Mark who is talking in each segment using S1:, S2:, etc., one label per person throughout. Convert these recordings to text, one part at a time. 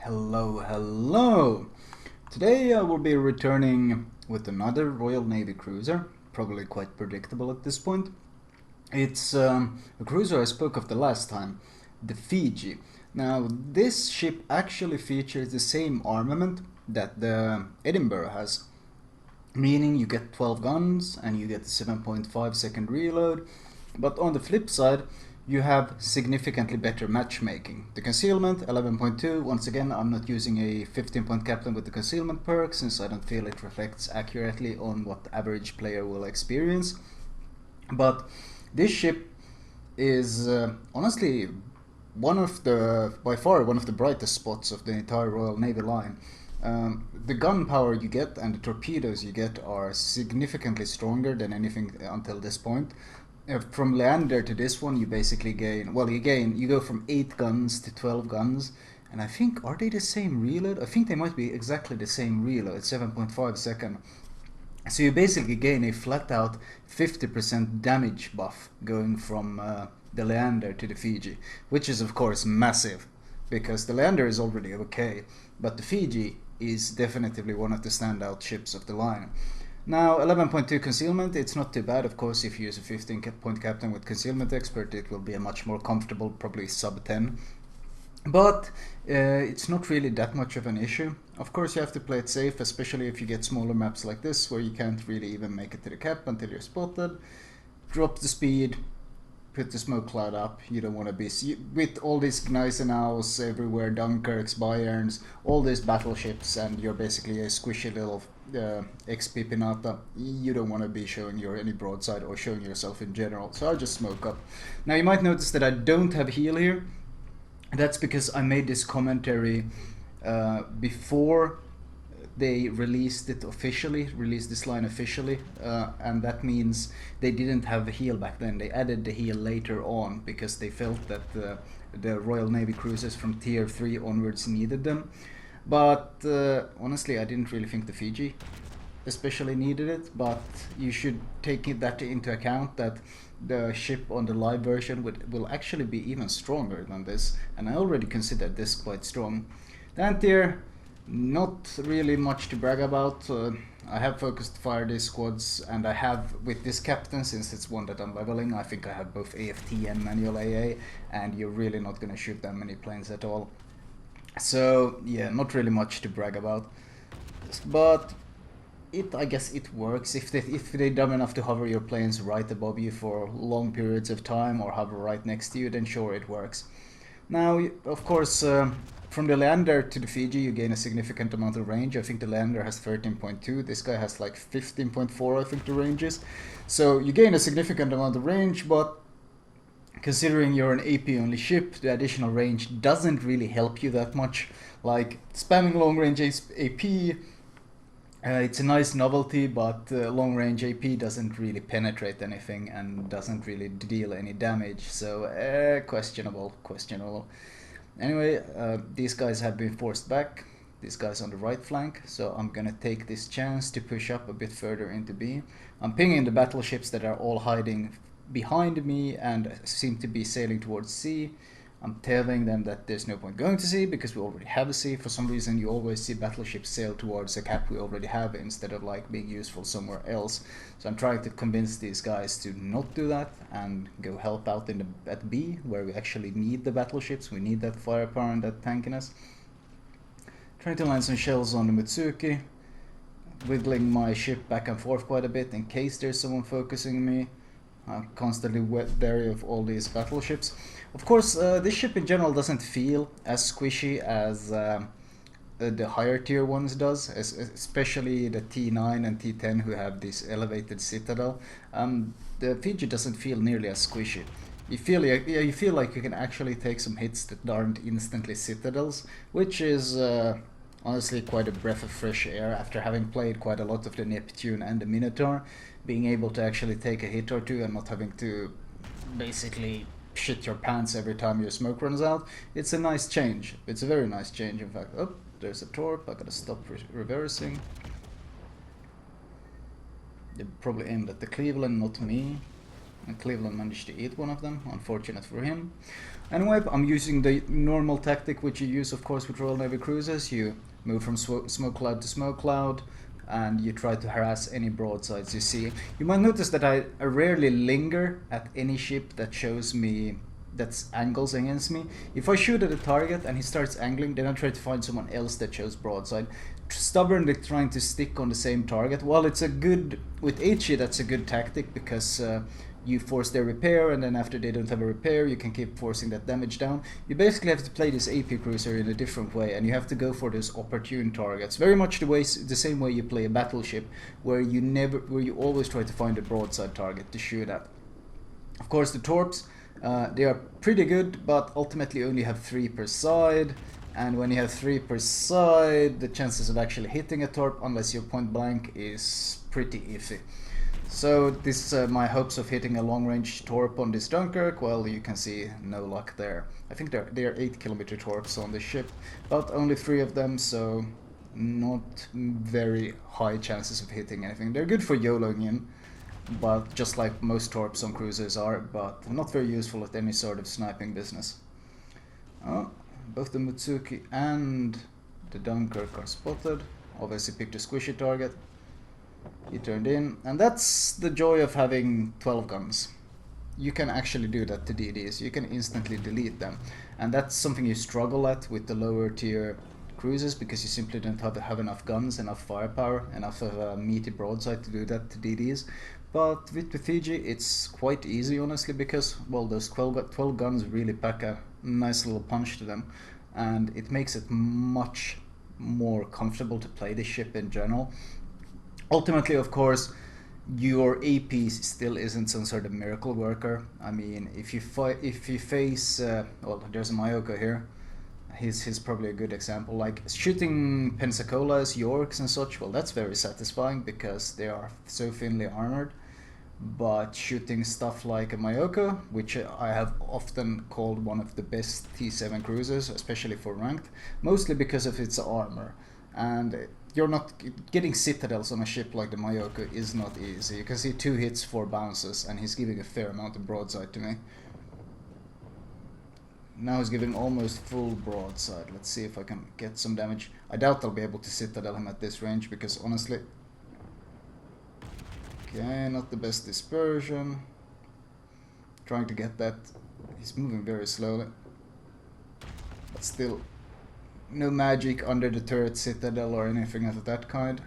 S1: Hello. Today I will be returning with another Royal Navy cruiser, probably quite predictable at this point. It's a cruiser I spoke of the last time, the Fiji. Now this ship actually features the same armament that the Edinburgh has, meaning you get 12 guns and you get the 7.5 second reload, but on the flip side you have significantly better matchmaking. The concealment 11.2, once again I'm not using a 15-point captain with the concealment perk since I don't feel it reflects accurately on what the average player will experience, but this ship is honestly by far one of the brightest spots of the entire Royal Navy line. The gun power you get and the torpedoes you get are significantly stronger than anything until this point. From Leander to this one, you basically you go from 8 guns to 12 guns, and I think, are they the same reload? I think they might be exactly the same reload, 7.5 second. So you basically gain a flat out 50% damage buff going from the Leander to the Fiji, which is of course massive, because the Leander is already okay, but the Fiji is definitively one of the standout ships of the line. Now 11.2 concealment, it's not too bad. Of course, if you use a 15-point captain with concealment expert, it will be a much more comfortable, probably sub 10. But it's not really that much of an issue. Of course you have to play it safe, especially if you get smaller maps like this where you can't really even make it to the cap until you're spotted. Drop the speed, put the smoke cloud up. You don't want to be with all these Gneisenau's everywhere, Dunkirks, Bayerns, all these battleships, and you're basically a squishy little XP Pinata. You don't want to be showing any broadside or showing yourself in general, so I'll just smoke up. Now you might notice that I don't have heal here. That's because I made this commentary before they released this line officially, and that means they didn't have the heal back then. They added the heal later on because they felt that the Royal Navy cruisers from tier 3 onwards needed them. But honestly, I didn't really think the Fiji especially needed it, but you should take that into account that the ship on the live version will actually be even stronger than this, and I already considered this quite strong. Then tier, not really much to brag about. I have focused fire these squads, and I have, with this captain, since it's one that I'm leveling, I think I have both AFT and manual AA, and you're really not gonna shoot that many planes at all. So yeah, not really much to brag about, but I guess it works. If they're dumb enough to hover your planes right above you for long periods of time or hover right next to you, then sure, it works. Now, of course, from the Leander to the Fiji, you gain a significant amount of range. I think the Leander has 13.2. This guy has like 15.4, I think the range is. So you gain a significant amount of range, but considering you're an AP only ship, the additional range doesn't really help you that much. Like, spamming long range AP, it's a nice novelty, but long range AP doesn't really penetrate anything and doesn't really deal any damage, so questionable. Anyway, these guys have been forced back. This guy's on the right flank, so I'm gonna take this chance to push up a bit further into B. I'm pinging the battleships that are all hiding behind me and seem to be sailing towards C. I'm telling them that there's no point going to sea because we already have a sea. For some reason you always see battleships sail towards a cap we already have instead of like being useful somewhere else. So I'm trying to convince these guys to not do that and go help out at B, where we actually need the battleships. We need that firepower and that tankiness. Trying to land some shells on the Mitsuki, wiggling my ship back and forth quite a bit in case there's someone focusing me. I'm constantly wary of all these battleships. Of course, this ship in general doesn't feel as squishy as the higher tier ones does, especially the T9 and T10 who have this elevated citadel. The Fiji doesn't feel nearly as squishy. You feel like you can actually take some hits that aren't instantly citadels, which is honestly quite a breath of fresh air after having played quite a lot of the Neptune and the Minotaur. Being able to actually take a hit or two and not having to basically shit your pants every time your smoke runs out, it's a nice change. It's a very nice change, in fact. Oh, there's a torp. I gotta stop reversing. They probably aimed at the Cleveland, not me. And Cleveland managed to eat one of them, unfortunate for him. Anyway, I'm using the normal tactic which you use, of course, with Royal Navy cruisers. You move from smoke cloud to smoke cloud, and you try to harass any broadsides you see. You might notice that I rarely linger at any ship that shows me that's angles against me. If I shoot at a target and he starts angling, then I try to find someone else that shows broadside, stubbornly trying to stick on the same target. While it's a good, with HE that's a good tactic, because you force their repair, and then after they don't have a repair, you can keep forcing that damage down. You basically have to play this AP cruiser in a different way, and you have to go for those opportune targets. Very much the same way you play a battleship, where you always try to find a broadside target to shoot at. Of course, the torps, they are pretty good, but ultimately only have 3 per side. And when you have 3 per side, the chances of actually hitting a torp, unless you're point blank, is pretty iffy. So this my hopes of hitting a long-range torp on this Dunkirk, well, you can see no luck there. I think they are 8-kilometer torps on the ship, but only 3 of them, so not very high chances of hitting anything. They're good for YOLOing in, but just like most torps on cruisers are, but not very useful at any sort of sniping business. Oh, both the Mutsuki and the Dunkirk are spotted. Obviously picked a squishy target. He turned in, and that's the joy of having 12 guns. You can actually do that to DDs. You can instantly delete them, and that's something you struggle at with the lower tier cruisers, because you simply don't have enough guns, enough firepower, enough of a meaty broadside to do that to DDs. But with the Fiji, it's quite easy, honestly, because, well, those 12 guns really pack a nice little punch to them, and it makes it much more comfortable to play the ship in general. Ultimately, of course, your AP still isn't some sort of miracle worker. I mean, if you face, well, there's a Mayoko here. He's probably a good example. Like shooting Pensacola's, Yorks and such, well, that's very satisfying because they are so thinly armored. But shooting stuff like a Mayoko, which I have often called one of the best T7 cruisers, especially for ranked, mostly because of its armor. And you're not getting citadels on a ship like the Mayoko is not easy. You can see 2 hits, 4 bounces, and he's giving a fair amount of broadside to me. Now he's giving almost full broadside. Let's see if I can get some damage. I doubt I'll be able to citadel him at this range, because honestly... Okay, not the best dispersion. Trying to get that. He's moving very slowly. But still, no magic under the turret citadel or anything of that kind.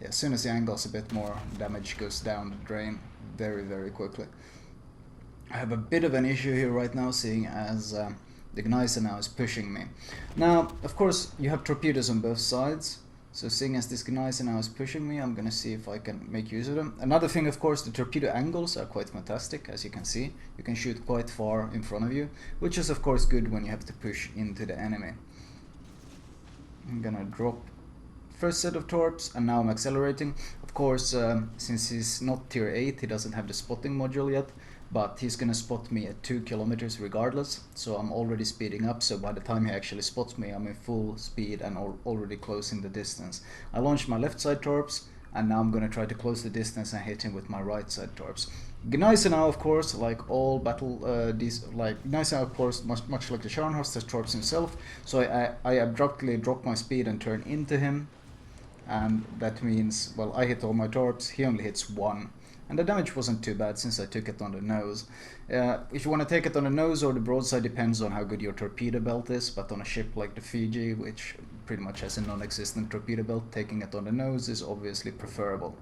S1: Yeah, as soon as he angles a bit more, damage goes down the drain very, very quickly. I have a bit of an issue here right now, seeing as the Gneiser now is pushing me. Now, of course, you have torpedoes on both sides. So seeing as this Gneiser now is pushing me, I'm gonna see if I can make use of them. Another thing, of course, the torpedo angles are quite fantastic, as you can see. You can shoot quite far in front of you, which is of course good when you have to push into the enemy. I'm gonna drop first set of torps, and now I'm accelerating. Of course, since he's not tier 8, he doesn't have the spotting module yet, but he's gonna spot me at 2 kilometers regardless, so I'm already speeding up, so by the time he actually spots me, I'm in full speed and already closing the distance. I launched my left side torps, and now I'm gonna try to close the distance and hit him with my right side torps. Gneiser now, of course, like all battle, Gneiser, of course, much like the Scharnhorst, has torps himself, so I abruptly drop my speed and turn into him, and that means, well, I hit all my torps, he only hits 1. And the damage wasn't too bad since I took it on the nose. If you want to take it on the nose or the broadside, depends on how good your torpedo belt is, but on a ship like the Fiji, which pretty much has a non-existent torpedo belt, taking it on the nose is obviously preferable.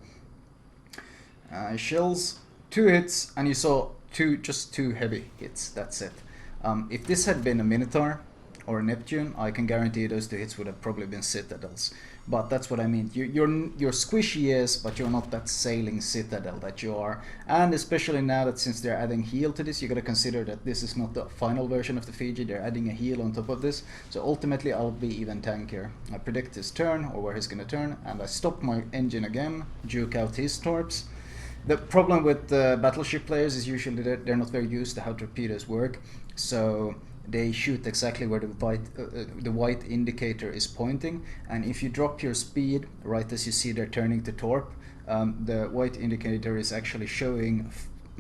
S1: Shells, 2 hits, and you saw just two heavy hits, that's it. If this had been a Minotaur or a Neptune, I can guarantee those 2 hits would have probably been citadels. But that's what I mean. You're squishy, yes, but you're not that sailing citadel that you are. And especially now that since they're adding heal to this, you gotta consider that this is not the final version of the Fiji. They're adding a heal on top of this. So ultimately, I'll be even tankier. I predict his turn, or where he's gonna turn, and I stop my engine again, juke out his torps. The problem with battleship players is usually they're not very used to how torpedoes work. So they shoot exactly where the white indicator is pointing, and if you drop your speed right as you see they're turning to torp, the white indicator is actually showing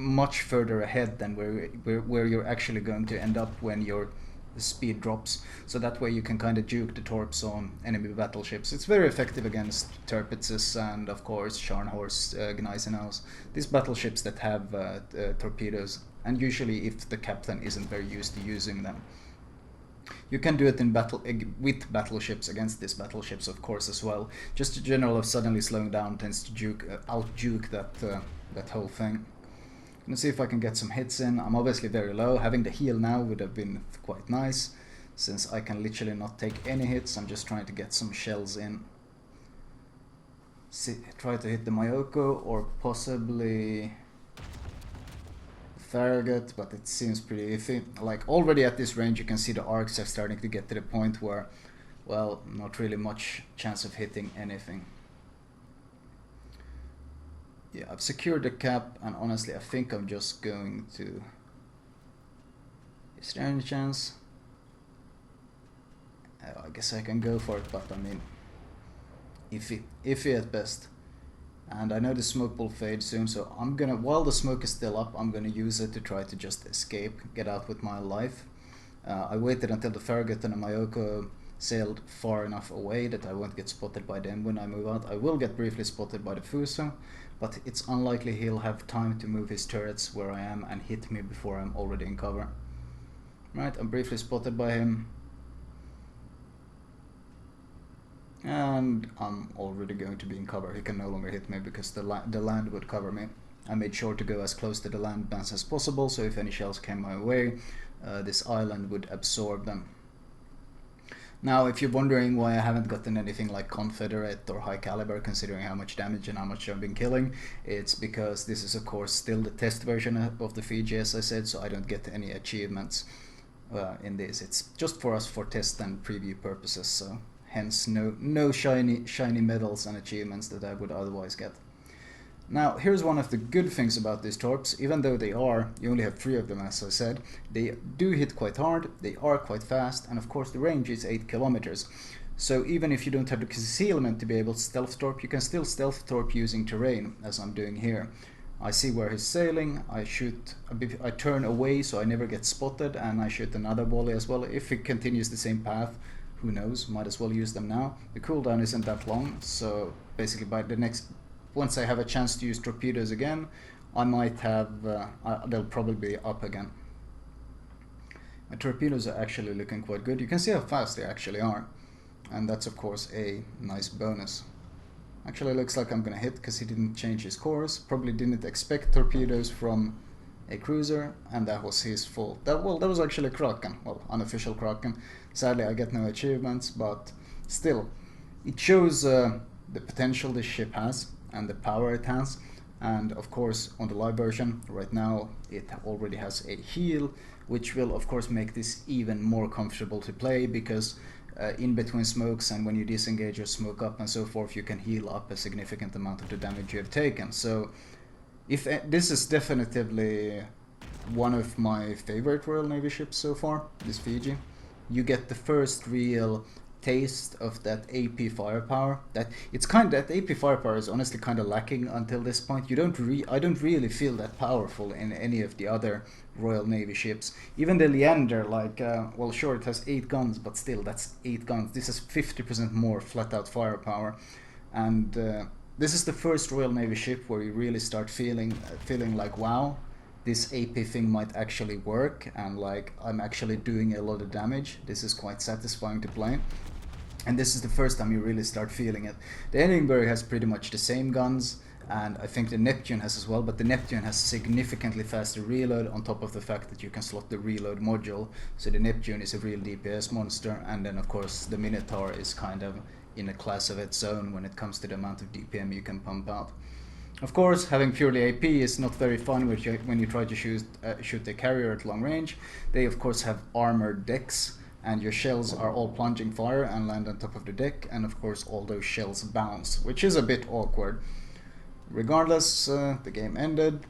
S1: much further ahead than where you're actually going to end up when your speed drops. So that way you can kind of juke the torps on enemy battleships. It's very effective against Tirpitzes and of course Scharnhorst, Gneisenhaus, these battleships that have torpedoes, and usually if the captain isn't very used to using them. You can do it in battle with battleships against these battleships, of course, as well. Just the general of suddenly slowing down tends to out-juke that whole thing. Let's see if I can get some hits in. I'm obviously very low. Having the heal now would have been quite nice, since I can literally not take any hits. I'm just trying to get some shells in. Try to hit the Myoko or possibly Farragut, but it seems pretty iffy. Like already at this range you can see the arcs are starting to get to the point where, well, not really much chance of hitting anything. Yeah, I've secured the cap, and honestly I think I'm just going to... Is there any chance? I guess I can go for it, but I mean, iffy at best. And I know the smoke will fade soon, so I'm gonna, while the smoke is still up, I'm gonna use it to try to just escape, get out with my life. I waited until the Farragut and the Myoko sailed far enough away that I won't get spotted by them when I move out. I will get briefly spotted by the Fuso, but it's unlikely he'll have time to move his turrets where I am and hit me before I'm already in cover. Right, I'm briefly spotted by him. And I'm already going to be in cover. He can no longer hit me because the land would cover me. I made sure to go as close to the land mass as possible, so if any shells came my way, this island would absorb them. Now, if you're wondering why I haven't gotten anything like Confederate or High Caliber, considering how much damage and how much I've been killing, it's because this is of course still the test version of the Fiji, as I said, so I don't get any achievements in this. It's just for us for test and preview purposes, so hence no shiny medals and achievements that I would otherwise get. Now, here's one of the good things about these torps. Even though you only have 3 of them, as I said, they do hit quite hard, they are quite fast, and of course the range is 8 kilometers. So even if you don't have the concealment to be able to stealth torp, you can still stealth torp using terrain, as I'm doing here. I see where he's sailing, I shoot I turn away so I never get spotted, and I shoot another volley as well. If it continues the same path, who knows, might as well use them now. The cooldown isn't that long, so basically by the once I have a chance to use torpedoes again, I might have, they'll probably be up again. My torpedoes are actually looking quite good. You can see how fast they actually are, and that's of course a nice bonus. Actually looks like I'm gonna hit because he didn't change his course, probably didn't expect torpedoes from a cruiser, and that was his fault. That was actually a Kraken, well, unofficial Kraken. Sadly I get no achievements, but still, it shows the potential this ship has and the power it has. And of course on the live version right now it already has a heal, which will of course make this even more comfortable to play, because in between smokes and when you disengage or smoke up and so forth, you can heal up a significant amount of the damage you have taken. So if this is definitively one of my favorite Royal Navy ships so far, this Fiji. You get the first real taste of that AP firepower. That AP firepower is honestly kind of lacking until this point. I don't really feel that powerful in any of the other Royal Navy ships. Even the Leander, like, well, sure, it has 8 guns, but still, that's 8 guns. This is 50% more flat-out firepower, and this is the first Royal Navy ship where you really start feeling like, wow, this AP thing might actually work, and like I'm actually doing a lot of damage. This is quite satisfying to play. And this is the first time you really start feeling it. The Edinburgh has pretty much the same guns, and I think the Neptune has as well, but the Neptune has significantly faster reload on top of the fact that you can slot the reload module. So the Neptune is a real DPS monster, and then of course the Minotaur is kind of in a class of its own when it comes to the amount of DPM you can pump out. Of course, having purely AP is not very fun when you try to shoot the carrier at long range. They of course have armored decks, and your shells are all plunging fire and land on top of the deck, and of course all those shells bounce, which is a bit awkward. Regardless, the game ended.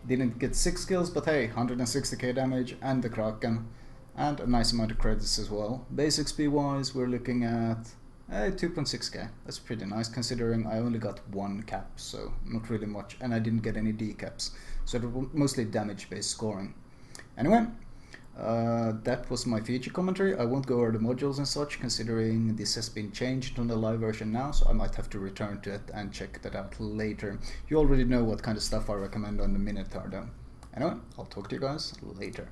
S1: Didn't get 6 kills, but hey, 160k damage and the Kraken, and a nice amount of credits as well. Base XP wise, we're looking at 2.6k. That's pretty nice considering I only got 1 cap, so not really much, and I didn't get any decaps, so it was mostly damage-based scoring. Anyway, that was my Fiji commentary. I won't go over the modules and such, considering this has been changed on the live version now, so I might have to return to it and check that out later. You already know what kind of stuff I recommend on the Minotaur though. Anyway, I'll talk to you guys later.